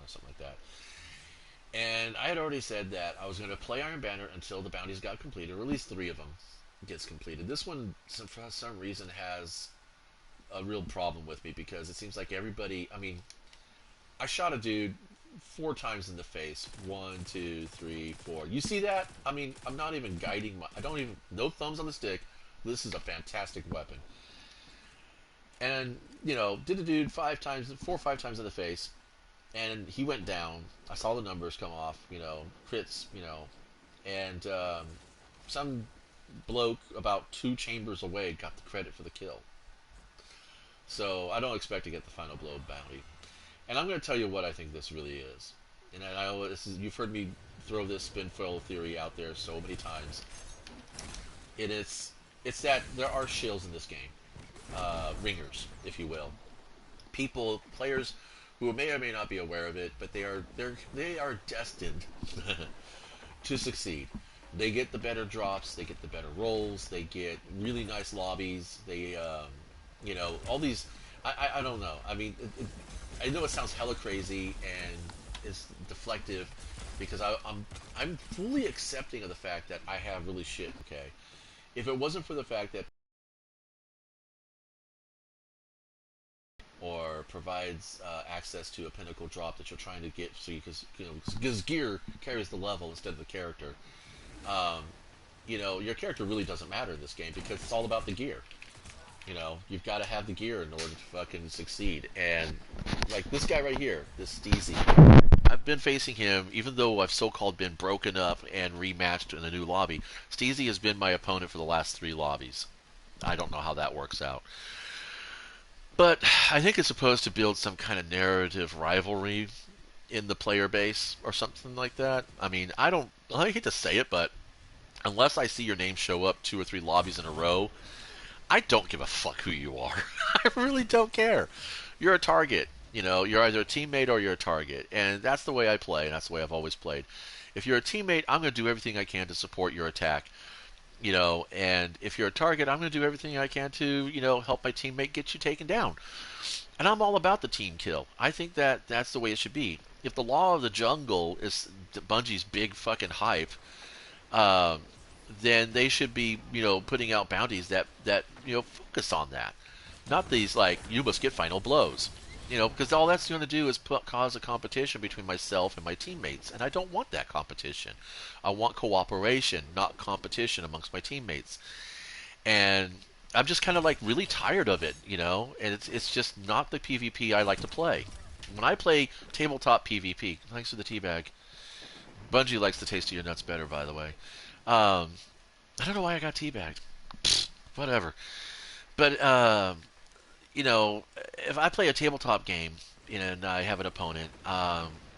something like that. And I had already said that I was going to play Iron Banner until the bounties got completed, or at least 3 of them gets completed. This one, for some reason, has a real problem with me because it seems like everybody. I mean, I shot a dude 4 times in the face. One, two, three, four. You see that? I mean, I'm not even guiding my. I don't even. No thumbs on the stick. This is a fantastic weapon. And did the dude 5 times, 4 or 5 times in the face, and he went down. I saw the numbers come off. Crits. And some bloke about 2 chambers away got the credit for the kill. So I don't expect to get the final blow bounty. And I'm going to tell you what I think this really is. And you've heard me throw this spin foil theory out there so many times. It's that there are shills in this game, ringers, if you will, players who may or may not be aware of it, but they are destined to succeed. They get the better drops, they get the better rolls, they get really nice lobbies. They, all these. I don't know. I mean, I know it sounds hella crazy and is deflective because I'm fully accepting of the fact that I have really shit. Okay, if it wasn't for the fact that or provides access to a pinnacle drop that you're trying to get, so because gear carries the level instead of the character. Um, your character really doesn't matter in this game because it's all about the gear. You've got to have the gear in order to fucking succeed. And like this guy right here, this Steezy, I've been facing him, even though I've so-called been broken up and rematched in a new lobby. Steezy has been my opponent for the last 3 lobbies. I don't know how that works out. But I think it's supposed to build some kind of narrative rivalry in the player base or something like that. I mean, I hate to say it, but unless I see your name show up 2 or 3 lobbies in a row, I don't give a fuck who you are. I really don't care. You're a target. You're either a teammate or you're a target. And that's the way I play, and that's the way I've always played. If you're a teammate, I'm going to do everything I can to support your attack. And if you're a target, I'm going to do everything I can to, help my teammate get you taken down. And I'm all about the team kill. I think that that's the way it should be. If the law of the jungle is Bungie's big fucking hype, um, then they should be, putting out bounties that focus on that, not these like you must get final blows, because all that's going to do is cause a competition between myself and my teammates, and I don't want that competition. I want cooperation, not competition amongst my teammates, and I'm just kind of like really tired of it, and it's just not the PvP I like to play. When I play tabletop PvP, thanks for the teabag. Bungie likes the taste of your nuts better, by the way. Um, I don't know why I got teabagged. Whatever. But if I play a tabletop game and I have an opponent,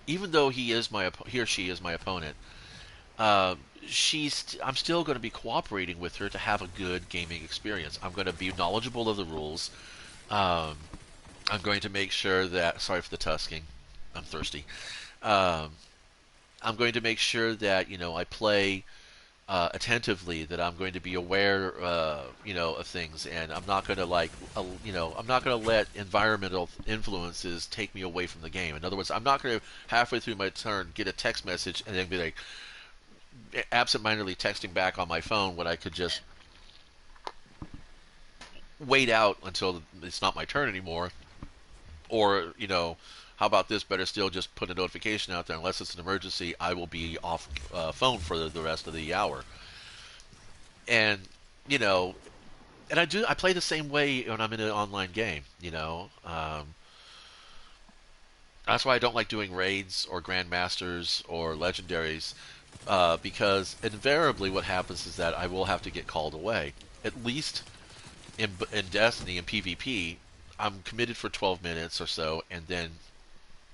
even though he or she is my opponent, uh, I'm still going to be cooperating with her to have a good gaming experience. I'm going to be knowledgeable of the rules. Um, I'm going to make sure that. Sorry for the tusking. I'm thirsty. Um, I'm going to make sure that I play attentively, that I'm going to be aware, of things, and I'm not going to I'm not going to let environmental influences take me away from the game. In other words, I'm not going to halfway through my turn get a text message and then be like absentmindedly texting back on my phone when I could just wait out until it's not my turn anymore, or how about this? Better still, just put a notification out there. Unless it's an emergency, I will be off phone for the rest of the hour. And you know, and I play the same way when I'm in an online game. That's why I don't like doing raids or grandmasters or legendaries, because invariably what happens is that I will have to get called away. At least in Destiny and PvP, I'm committed for 12 minutes or so, and then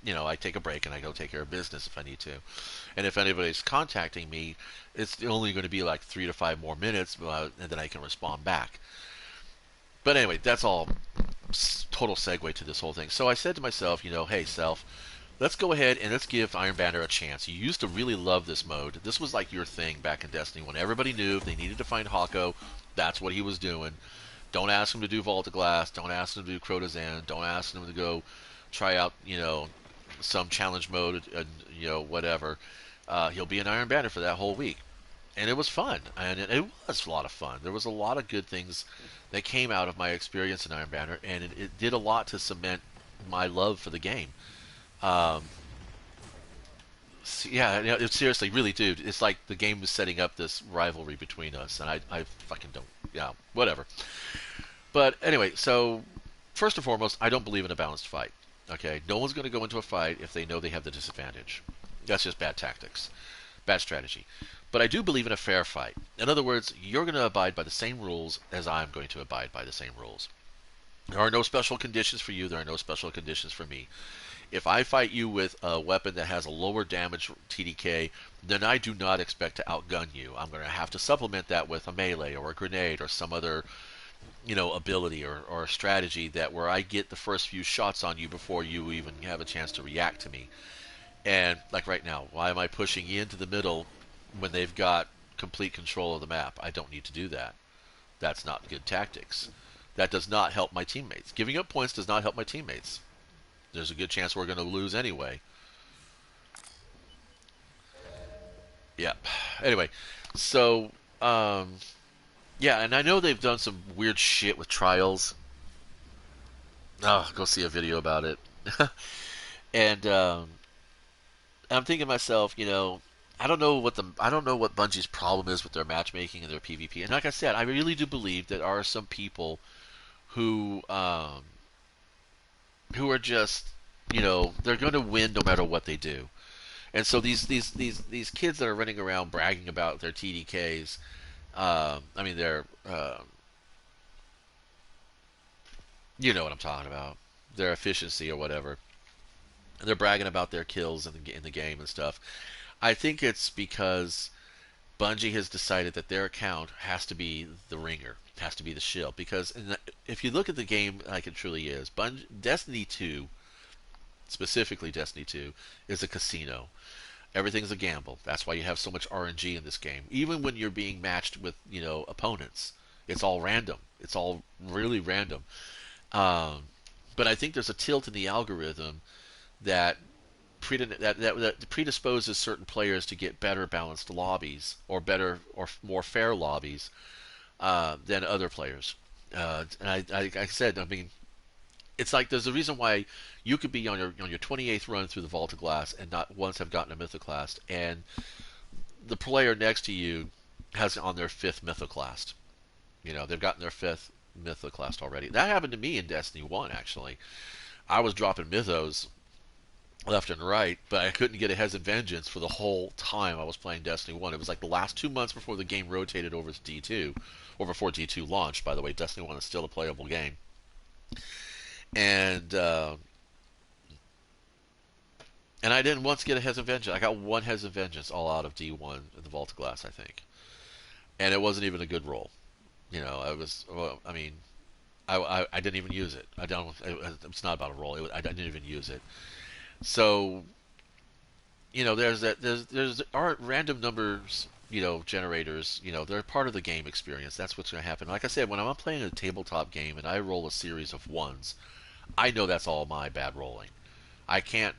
I take a break and I go take care of business if I need to. And if anybody's contacting me, it's only going to be like 3 to 5 more minutes, and then I can respond back. But anyway, that's all total segue to this whole thing. So I said to myself, hey, self, let's go ahead and let's give Iron Banner a chance. You used to really love this mode. This was like your thing back in Destiny when everybody knew if they needed to find Hako, that's what he was doing. Don't ask him to do Vault of Glass. Don't ask him to do Crotazan. Don't ask him to go try out, some challenge mode, whatever. He'll be an Iron Banner for that whole week, and it was fun, and it was a lot of fun. There was a lot of good things that came out of my experience in Iron Banner, and it did a lot to cement my love for the game. Um, yeah, seriously, really, dude, it's like the game was setting up this rivalry between us, and I fucking don't, yeah, whatever. But anyway, so first and foremost, I don't believe in a balanced fight. Okay, no one's going to go into a fight if they know they have the disadvantage. That's just bad tactics, bad strategy. But I do believe in a fair fight. In other words, you're going to abide by the same rules as I'm going to abide by the same rules. There are no special conditions for you. There are no special conditions for me. If I fight you with a weapon that has a lower damage TDK, then I do not expect to outgun you. I'm going to have to supplement that with a melee or a grenade or some other, ability or strategy that where I get the first few shots on you before you even have a chance to react to me. And like right now, why am I pushing into the middle when they've got complete control of the map? I don't need to do that. That's not good tactics. That does not help my teammates. Giving up points does not help my teammates. There's a good chance we're going to lose anyway. Yep. Anyway, so yeah, and I know they've done some weird shit with trials. Oh, go see a video about it. And I'm thinking to myself, I don't know what Bungie's problem is with their matchmaking and their PvP. And like I said, I really do believe that there are some people who are just, they're going to win no matter what they do. And so these kids that are running around bragging about their TDKs, their you know what I'm talking about, their efficiency or whatever. They're bragging about their kills in the game and stuff. I think it's because Bungie has decided that their account has to be the ringer, has to be the shield. Because if you look at the game like it truly is, Destiny 2, specifically Destiny 2, is a casino. Everything's a gamble. That's why you have so much RNG in this game. Even when you're being matched with, opponents, it's all random. It's all really random. But I think there's a tilt in the algorithm that that predisposes certain players to get better balanced lobbies or better or more fair lobbies than other players. And like I said, I mean, it's like there's a reason why you could be on your 28th run through the Vault of Glass and not once have gotten a Mythoclast, and the player next to you has on their 5th Mythoclast. They've gotten their 5th Mythoclast already. That happened to me in Destiny 1, actually. I was dropping Mythos left and right, but I couldn't get a Hez and Vengeance for the whole time I was playing Destiny 1. It was like the last 2 months before the game rotated over to D2, or before D2 launched, by the way. Destiny 1 is still a playable game. And I didn't once get a Hez and Vengeance. I got one Hez and Vengeance all out of D1 in the Vault of Glass, I think. And it wasn't even a good roll. I didn't even use it. It's not about a roll. I didn't even use it. So, there's our random numbers, generators, they're part of the game experience. That's what's going to happen. Like I said, when I'm playing a tabletop game and I roll a series of ones, I know that's all my bad rolling. I can't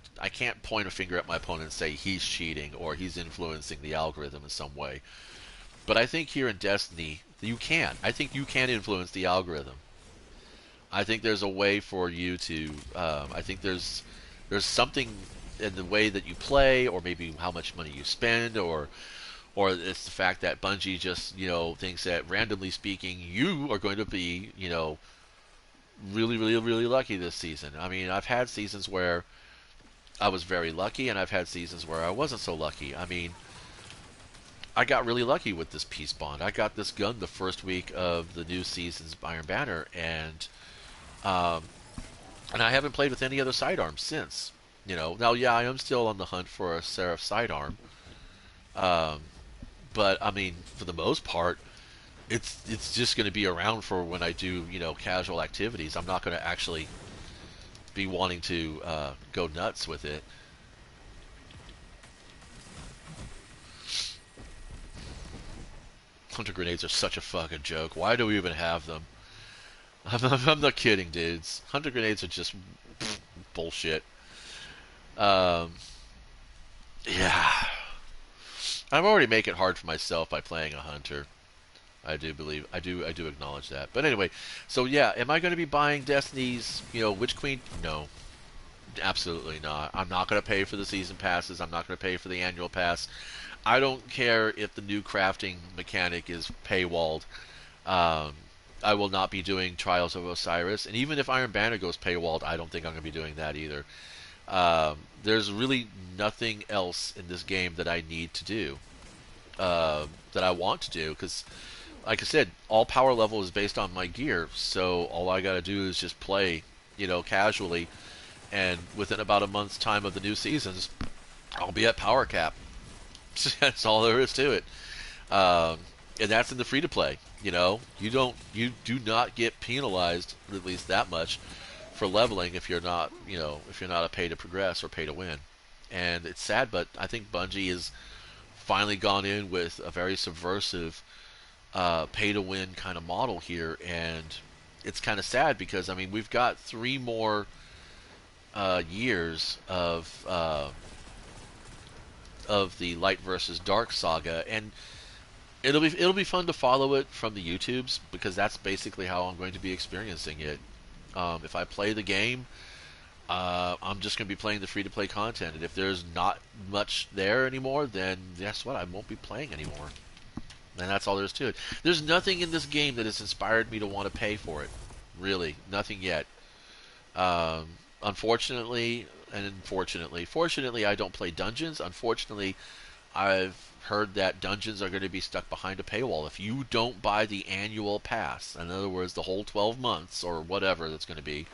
point a finger at my opponent and say he's cheating or he's influencing the algorithm in some way. But I think here in Destiny, you can. I think you can influence the algorithm. I think there's a way for you to. I think there's something in the way that you play, or maybe how much money you spend, or it's the fact that Bungie just thinks that randomly speaking you are going to be really really really lucky this season. I mean, I've had seasons where I was very lucky, and I've had seasons where I wasn't so lucky. I mean, I got really lucky with this peace bond. I got this gun the first week of the new season's Iron Banner, and I haven't played with any other sidearms since. Now, yeah, I am still on the hunt for a Seraph sidearm, but I mean, for the most part, it's just going to be around for when I do casual activities. I'm not going to actually be wanting to go nuts with it. Hunter grenades are such a fucking joke. Why do we even have them? I'm not kidding, dudes. Hunter grenades are just bullshit. Um, yeah, I'm already making it hard for myself by playing a hunter. I do believe I do acknowledge that. But anyway, so yeah, am I going to be buying Destiny's, Witch Queen? No, absolutely not. I'm not going to pay for the season passes. I'm not going to pay for the annual pass. I don't care if the new crafting mechanic is paywalled. Um, I will not be doing Trials of Osiris, and even if Iron Banner goes paywalled, I don't think I'm going to be doing that either. There's really nothing else in this game that I need to do, that I want to do, because, like I said, all power level is based on my gear, so all I got to do is just play, casually, and within about a month's time of the new seasons, I'll be at power cap. That's all there is to it. Um, and that's in the free to play. You do not get penalized, at least that much, for leveling if you're not, if you're not a pay to progress or pay to win. And it's sad, but I think Bungie has finally gone in with a very subversive pay to win kind of model here, and it's kind of sad because I mean we've got 3 more years of the Light versus Dark saga, and it'll be fun to follow it from the YouTubes because that's basically how I'm going to be experiencing it. If I play the game, I'm just going to be playing the free to play content, and if there's not much there anymore, then guess what? I won't be playing anymore. And that's all there is to it. There's nothing in this game that has inspired me to want to pay for it. Really, nothing yet. Unfortunately, fortunately, I don't play dungeons. Unfortunately, I've heard that dungeons are going to be stuck behind a paywall if you don't buy the annual pass. In other words, the whole 12 months or whatever that's going to be.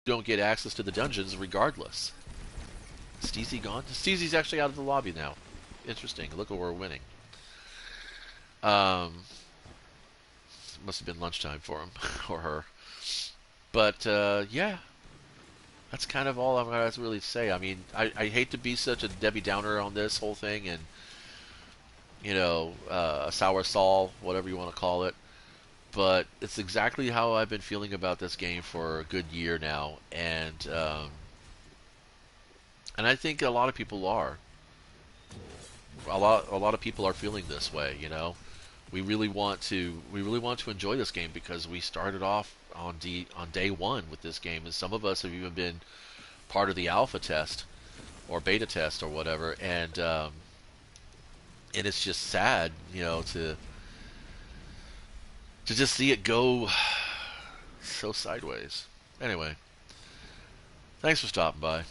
You don't get access to the dungeons regardless. Is Steezy gone? Steezy's actually out of the lobby now. Interesting. Look what we're winning. Um, must have been lunchtime for him or her. But yeah, that's kind of all I'm going to really say. I mean, I hate to be such a Debbie Downer on this whole thing, and a sour Saul, whatever you want to call it. But it's exactly how I've been feeling about this game for a good year now, and I think a lot of people are. A lot of people are feeling this way. We really want to enjoy this game because we started off on day one with this game, and some of us have even been part of the alpha test or beta test or whatever, and it's just sad, to just see it go so sideways. Anyway, thanks for stopping by.